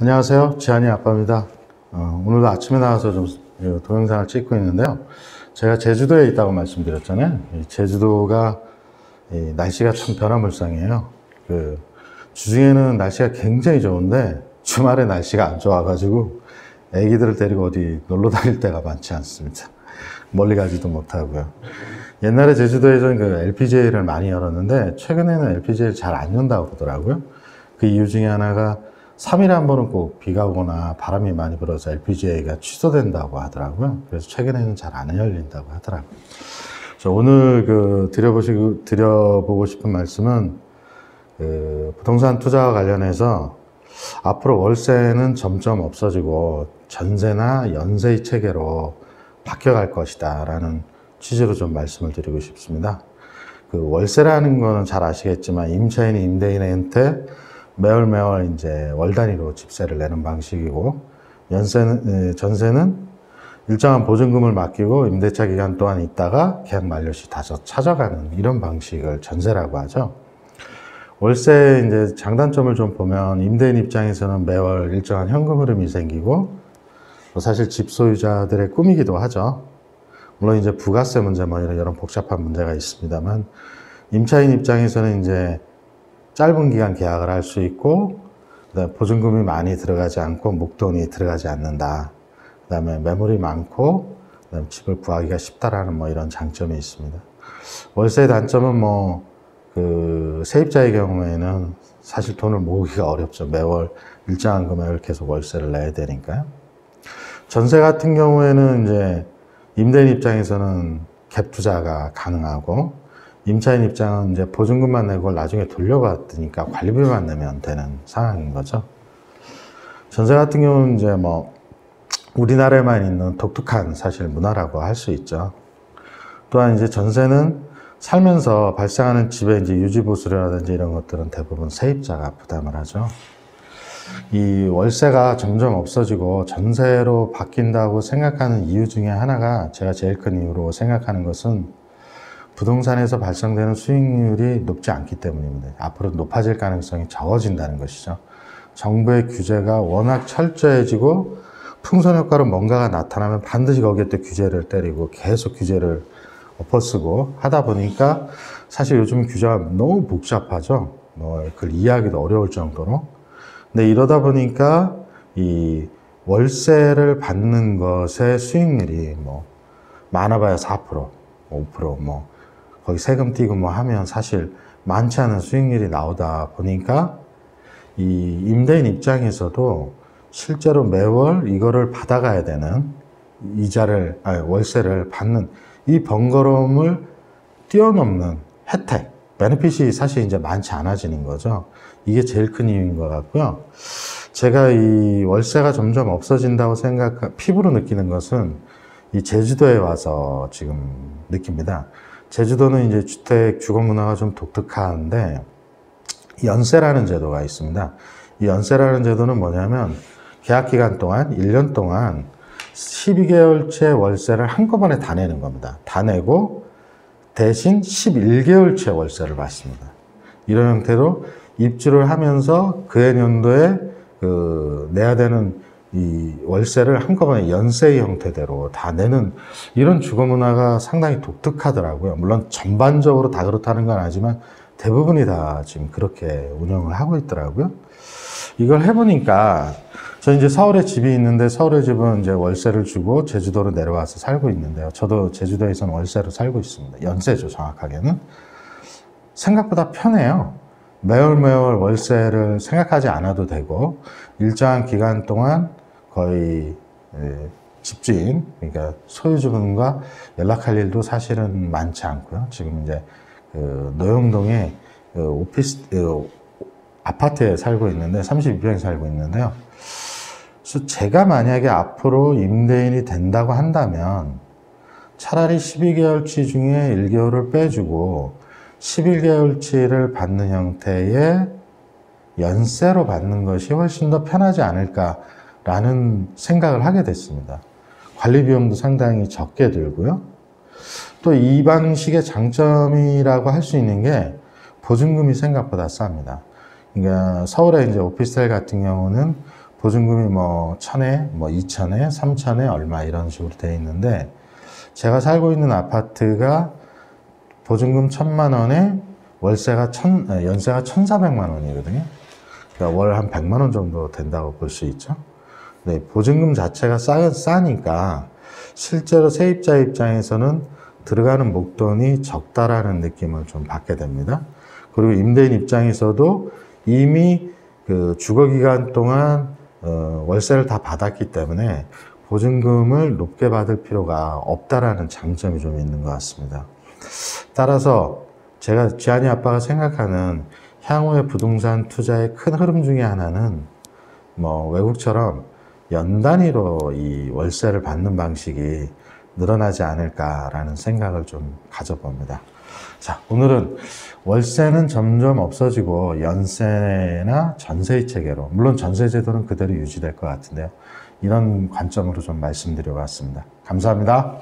안녕하세요. 지한이 아빠입니다. 오늘도 아침에 나와서 좀 동영상을 찍고 있는데요. 제가 제주도에 있다고 말씀드렸잖아요. 제주도가 날씨가 참 변화무쌍이에요. 주중에는 날씨가 굉장히 좋은데 주말에 날씨가 안 좋아가지고 애기들을 데리고 어디 놀러 다닐 때가 많지 않습니다. 멀리 가지도 못하고요. 옛날에 제주도에서는 LPGA를 많이 열었는데 최근에는 LPGA를 잘 안 연다고 그러더라고요. 그 이유 중에 하나가 3일에 한 번은 꼭 비가 오거나 바람이 많이 불어서 LPGA가 취소된다고 하더라고요. 그래서 최근에는 잘 안 열린다고 하더라고요. 그래서 오늘 드려보고 싶은 말씀은 부동산 투자와 관련해서 앞으로 월세는 점점 없어지고 전세나 연세의 체계로 바뀌어갈 것이다 라는 취지로 좀 말씀을 드리고 싶습니다. 월세라는 거는 잘 아시겠지만 임차인이 임대인한테 매월 이제 월 단위로 집세를 내는 방식이고, 전세는 일정한 보증금을 맡기고 임대차 기간 동안 있다가 계약 만료 시 다시 찾아가는 이런 방식을 전세라고 하죠. 월세 이제 장단점을 좀 보면 임대인 입장에서는 매월 일정한 현금 흐름이 생기고, 사실 집 소유자들의 꿈이기도 하죠. 물론 이제 부가세 문제 이런 복잡한 문제가 있습니다만, 임차인 입장에서는 이제 짧은 기간 계약을 할 수 있고, 그다음에 보증금이 많이 들어가지 않고 목돈이 들어가지 않는다. 그다음에 매물이 많고, 그다음에 집을 구하기가 쉽다라는 이런 장점이 있습니다. 월세의 단점은 세입자의 경우에는 사실 돈을 모으기가 어렵죠. 매월 일정한 금액을 계속 월세를 내야 되니까요. 전세 같은 경우에는 이제 임대인 입장에서는 갭 투자가 가능하고, 임차인 입장은 이제 보증금만 내고 나중에 돌려받으니까 관리비만 내면 되는 상황인 거죠. 전세 같은 경우는 이제 우리나라에만 있는 독특한 사실 문화라고 할 수 있죠. 또한 이제 전세는 살면서 발생하는 집의 이제 유지보수료라든지 이런 것들은 대부분 세입자가 부담을 하죠. 이 월세가 점점 없어지고 전세로 바뀐다고 생각하는 이유 중에 하나가, 제가 제일 큰 이유로 생각하는 것은 부동산에서 발생되는 수익률이 높지 않기 때문입니다. 앞으로 높아질 가능성이 적어진다는 것이죠. 정부의 규제가 워낙 철저해지고 풍선 효과로 뭔가가 나타나면 반드시 거기에 또 규제를 때리고 계속 규제를 엎어쓰고 하다 보니까 사실 요즘 규제가 너무 복잡하죠. 그걸 이해하기도 어려울 정도로. 근데 이러다 보니까 이 월세를 받는 것의 수익률이 많아봐야 4%, 5%, 거기 세금 띄고 하면 사실 많지 않은 수익률이 나오다 보니까 이 임대인 입장에서도 실제로 매월 이거를 받아가야 되는 월세를 받는 이 번거로움을 뛰어넘는 혜택, 베네핏이 사실 이제 많지 않아지는 거죠. 이게 제일 큰 이유인 것 같고요. 제가 이 월세가 점점 없어진다고 피부로 느끼는 것은 이 제주도에 와서 지금 느낍니다. 제주도는 이제 주택 주거 문화가 좀 독특한데, 연세라는 제도가 있습니다. 이 연세라는 제도는 뭐냐면 계약 기간 동안 1년 동안 12개월째 월세를 한꺼번에 다 내는 겁니다. 다 내고 대신 11개월째 월세를 받습니다. 이런 형태로 입주를 하면서 그해 년도에 내야 되는 이 월세를 한꺼번에 연세의 형태대로 다 내는 이런 주거 문화가 상당히 독특하더라고요. 물론 전반적으로 다 그렇다는 건 아니지만 대부분이 다 지금 그렇게 운영을 하고 있더라고요. 이걸 해보니까 저는 이제 서울에 집이 있는데, 서울의 집은 이제 월세를 주고 제주도로 내려와서 살고 있는데요. 저도 제주도에서는 월세로 살고 있습니다. 연세죠, 정확하게는. 생각보다 편해요. 매월 월세를 생각하지 않아도 되고, 일정한 기간 동안 거의 집주인, 그러니까 소유주분과 연락할 일도 사실은 많지 않고요. 지금 이제 노영동에 아파트에 살고 있는데, 32평에 살고 있는데요. 그래서 제가 만약에 앞으로 임대인이 된다고 한다면 차라리 12개월치 중에 1개월을 빼주고 11개월치를 받는 형태의 연세로 받는 것이 훨씬 더 편하지 않을까라는 생각을 하게 됐습니다. 관리 비용도 상당히 적게 들고요. 또 이 방식의 장점이라고 할 수 있는 게 보증금이 생각보다 쌉니다. 그러니까 서울의 이제 오피스텔 같은 경우는 보증금이 뭐 1,000에, 뭐 2,000에, 3,000에 얼마 이런 식으로 되어 있는데, 제가 살고 있는 아파트가 보증금 1,000만 원에 연세가 1,400만 원이거든요. 그러니까 월 한 100만 원 정도 된다고 볼 수 있죠. 네, 보증금 자체가 싸니까 실제로 세입자 입장에서는 들어가는 목돈이 적다라는 느낌을 좀 받게 됩니다. 그리고 임대인 입장에서도 이미 그 주거 기간 동안 월세를 다 받았기 때문에 보증금을 높게 받을 필요가 없다라는 장점이 좀 있는 것 같습니다. 따라서 제가 지한이 아빠가 생각하는 향후의 부동산 투자의 큰 흐름 중에 하나는 뭐 외국처럼 연 단위로 이 월세를 받는 방식이 늘어나지 않을까라는 생각을 좀 가져봅니다. 자, 오늘은 월세는 점점 없어지고 연세나 전세의 체계로, 물론 전세 제도는 그대로 유지될 것 같은데요. 이런 관점으로 좀 말씀드려 봤습니다. 감사합니다.